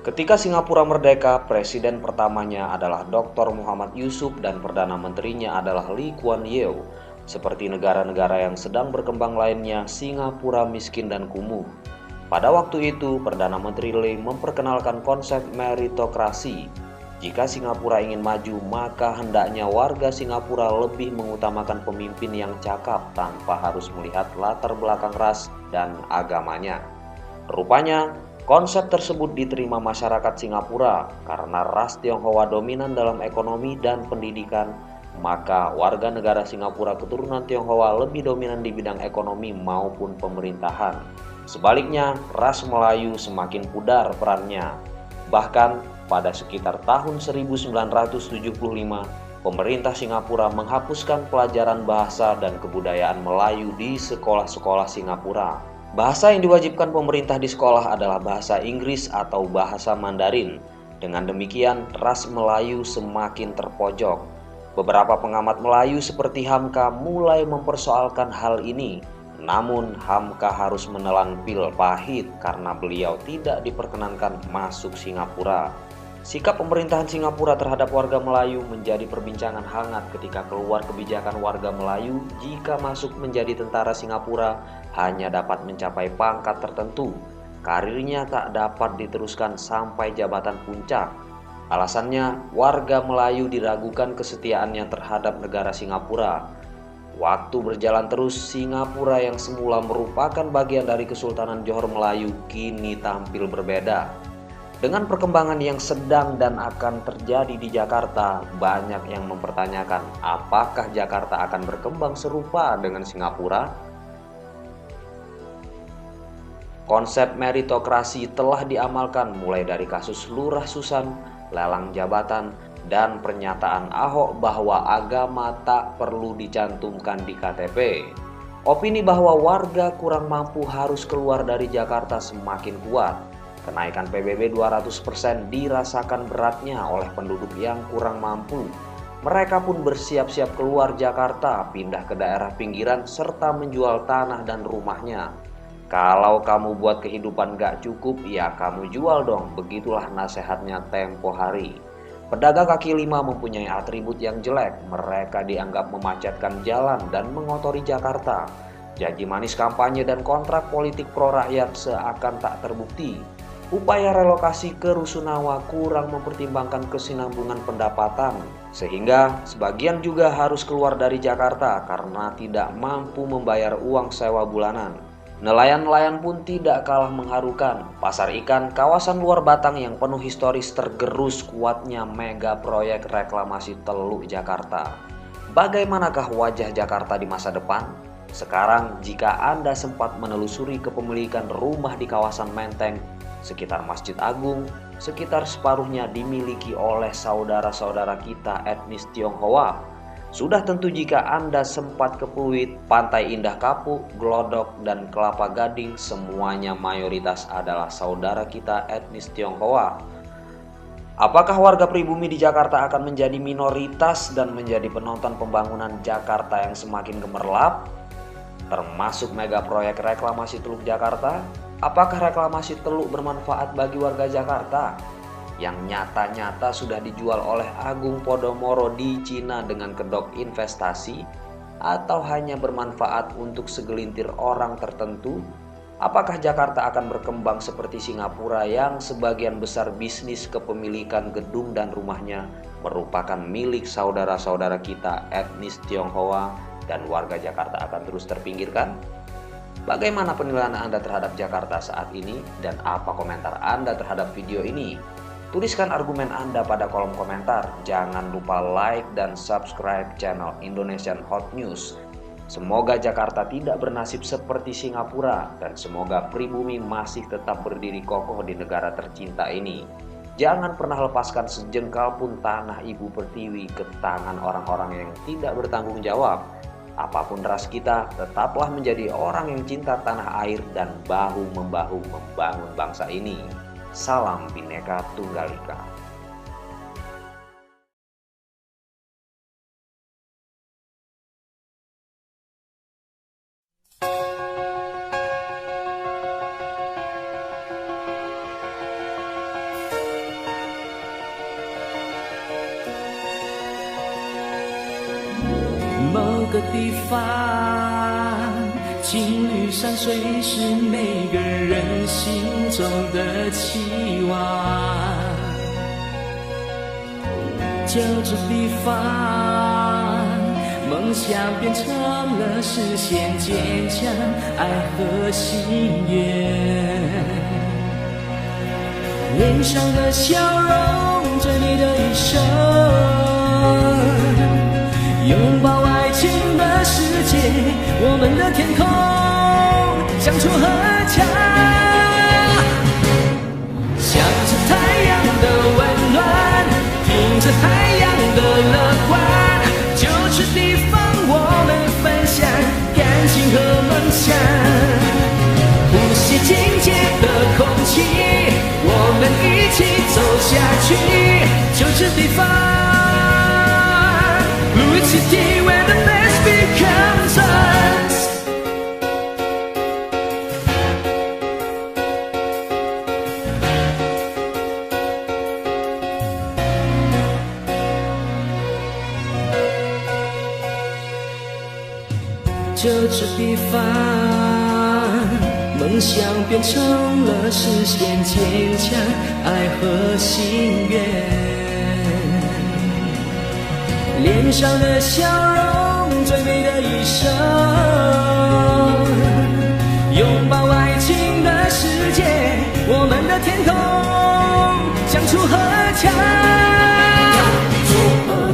Ketika Singapura merdeka, presiden pertamanya adalah Dr. Muhammad Yusuf dan perdana menterinya adalah Lee Kuan Yew. Seperti negara-negara yang sedang berkembang lainnya, Singapura miskin dan kumuh. Pada waktu itu, Perdana Menteri Lee memperkenalkan konsep meritokrasi. Jika Singapura ingin maju, maka hendaknya warga Singapura lebih mengutamakan pemimpin yang cakap tanpa harus melihat latar belakang ras dan agamanya. Rupanya, konsep tersebut diterima masyarakat Singapura karena ras Tionghoa dominan dalam ekonomi dan pendidikan, maka warga negara Singapura keturunan Tionghoa lebih dominan di bidang ekonomi maupun pemerintahan. Sebaliknya, ras Melayu semakin pudar perannya. Bahkan, pada sekitar tahun 1975, pemerintah Singapura menghapuskan pelajaran bahasa dan kebudayaan Melayu di sekolah-sekolah Singapura. Bahasa yang diwajibkan pemerintah di sekolah adalah bahasa Inggris atau bahasa Mandarin. Dengan demikian, ras Melayu semakin terpojok. Beberapa pengamat Melayu seperti Hamka mulai mempersoalkan hal ini. Namun, Hamka harus menelan pil pahit karena beliau tidak diperkenankan masuk Singapura. Sikap pemerintahan Singapura terhadap warga Melayu menjadi perbincangan hangat ketika keluar kebijakan warga Melayu jika masuk menjadi tentara Singapura hanya dapat mencapai pangkat tertentu. Karirnya tak dapat diteruskan sampai jabatan puncak. Alasannya, warga Melayu diragukan kesetiaannya terhadap negara Singapura. Waktu berjalan terus, Singapura yang semula merupakan bagian dari Kesultanan Johor Melayu kini tampil berbeda. Dengan perkembangan yang sedang dan akan terjadi di Jakarta, banyak yang mempertanyakan apakah Jakarta akan berkembang serupa dengan Singapura? Konsep meritokrasi telah diamalkan mulai dari kasus Lurah Susan, lelang jabatan, dan pernyataan Ahok bahwa agama tak perlu dicantumkan di KTP. Opini bahwa warga kurang mampu harus keluar dari Jakarta semakin kuat. Kenaikan PBB 200% dirasakan beratnya oleh penduduk yang kurang mampu. Mereka pun bersiap-siap keluar Jakarta, pindah ke daerah pinggiran, serta menjual tanah dan rumahnya. Kalau kamu buat kehidupan gak cukup, ya kamu jual dong, begitulah nasihatnya Tempo Hari. Pedagang kaki lima mempunyai atribut yang jelek, mereka dianggap memacetkan jalan dan mengotori Jakarta. Janji manis kampanye dan kontrak politik pro rakyat seakan tak terbukti. Upaya relokasi ke Rusunawa kurang mempertimbangkan kesinambungan pendapatan, sehingga sebagian juga harus keluar dari Jakarta karena tidak mampu membayar uang sewa bulanan. Nelayan-nelayan pun tidak kalah mengharukan. Pasar ikan kawasan luar Batang yang penuh historis tergerus kuatnya mega proyek reklamasi Teluk Jakarta. Bagaimanakah wajah Jakarta di masa depan? Sekarang, jika Anda sempat menelusuri kepemilikan rumah di kawasan Menteng, sekitar Masjid Agung, sekitar separuhnya dimiliki oleh saudara-saudara kita etnis Tionghoa. Sudah tentu jika Anda sempat ke Pluit, Pantai Indah Kapuk, Glodok, dan Kelapa Gading, semuanya mayoritas adalah saudara kita etnis Tionghoa. Apakah warga pribumi di Jakarta akan menjadi minoritas dan menjadi penonton pembangunan Jakarta yang semakin gemerlap? Termasuk mega proyek reklamasi Teluk Jakarta? Apakah reklamasi teluk bermanfaat bagi warga Jakarta? Yang nyata-nyata sudah dijual oleh Agung Podomoro di Cina dengan kedok investasi? Atau hanya bermanfaat untuk segelintir orang tertentu? Apakah Jakarta akan berkembang seperti Singapura yang sebagian besar bisnis kepemilikan gedung dan rumahnya merupakan milik saudara-saudara kita etnis Tionghoa dan warga Jakarta akan terus terpinggirkan? Bagaimana penilaian Anda terhadap Jakarta saat ini dan apa komentar Anda terhadap video ini? Tuliskan argumen Anda pada kolom komentar. Jangan lupa like dan subscribe channel Indonesian Hot News. Semoga Jakarta tidak bernasib seperti Singapura dan semoga pribumi masih tetap berdiri kokoh di negara tercinta ini. Jangan pernah lepaskan sejengkal pun tanah ibu pertiwi ke tangan orang-orang yang tidak bertanggung jawab. Apapun ras kita, tetaplah menjadi orang yang cinta tanah air dan bahu-membahu membangun bangsa ini. Salam Bhinneka Tunggal Ika. 某个地方，情侣山水是每个人心中的期望。就这地方，梦想变成了实现坚强爱和心愿。脸上的笑容追你的一生，拥抱爱情的世界，我们的天空相处很强，向着太阳的温暖，听着海洋的乐观，就这地方我们分享感情和梦想，呼吸境界的空气，我们一起走下去，就这地方 Blue City where the best becomes us。 就这地方，梦想变成了实现坚强爱和心愿，脸上的笑容最美的一生，拥抱爱情的世界，我们的天空相处和强，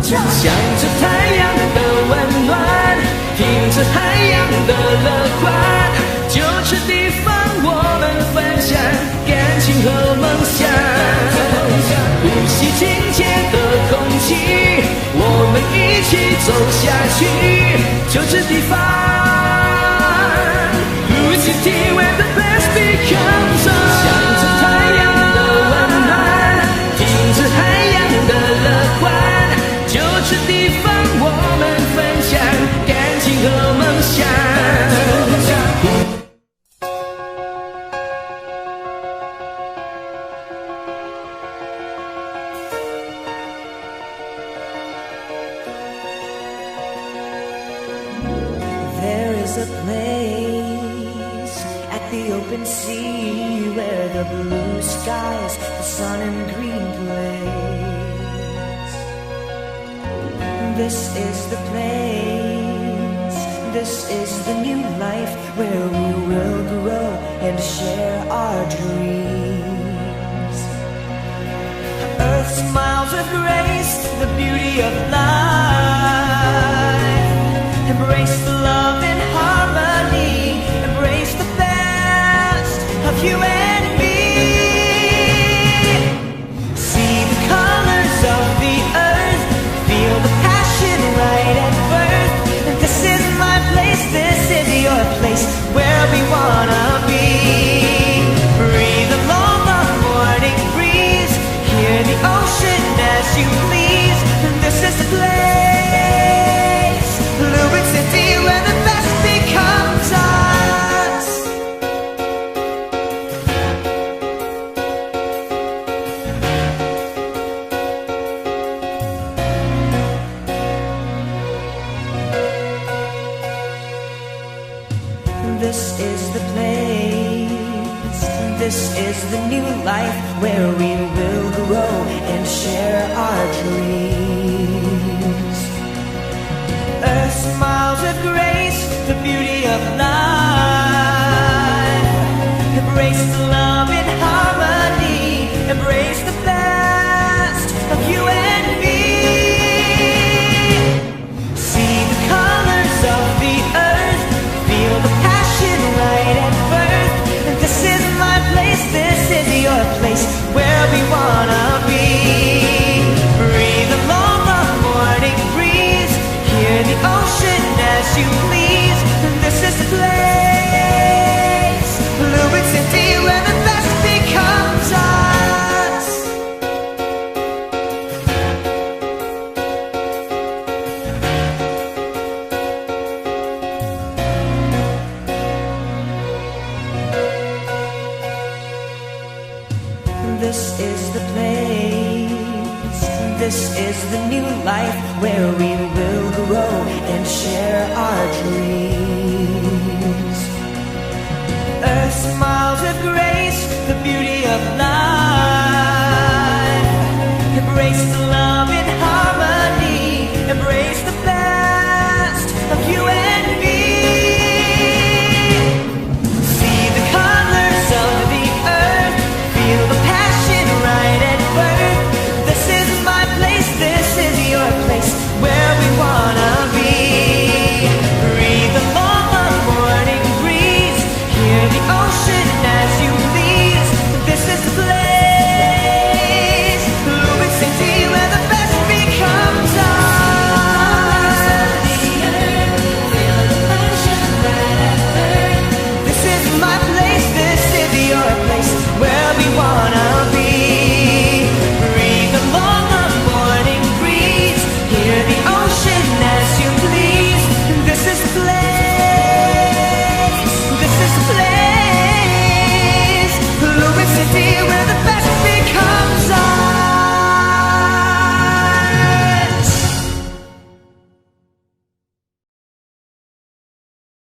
向着太阳的温暖，听着海洋的乐观，就这地方我们分享感情和梦想，呼吸境界的空气，我们一起走下去，就这地方 Blue City where the best becomes us。 向着太阳的温暖，听着海洋的乐观，就这地方我们分享感情和梦想。There is a place at the open sea where the blue skies, the sun and green place. This is the place, this is the new life where we will grow and share our dreams. Earth smiles with grace, the beauty of life. Embrace the love and harmony, embrace the best of you and me. See the colors of the earth, feel the passion right at birth. This is my place, this is your place, where we wanna be. Breathe along the morning breeze, hear the ocean as you please. This is the place, Blue City where the best becomes us. This is the place, this is the new life where we will grow and share our dreams. Earth smiles with grace, the beauty of life. Embrace the love and harmony, embrace the best of you and me. See the colors of the earth, feel the passion right at birth. This is my place, this is your place, where we wanna be. Breathe along the morning breeze, hear the ocean as you please. This is the place, Blue City where the best becomes us. This is the place, this is the new life where we will grow grow and share our dreams. Earth smiles with grace.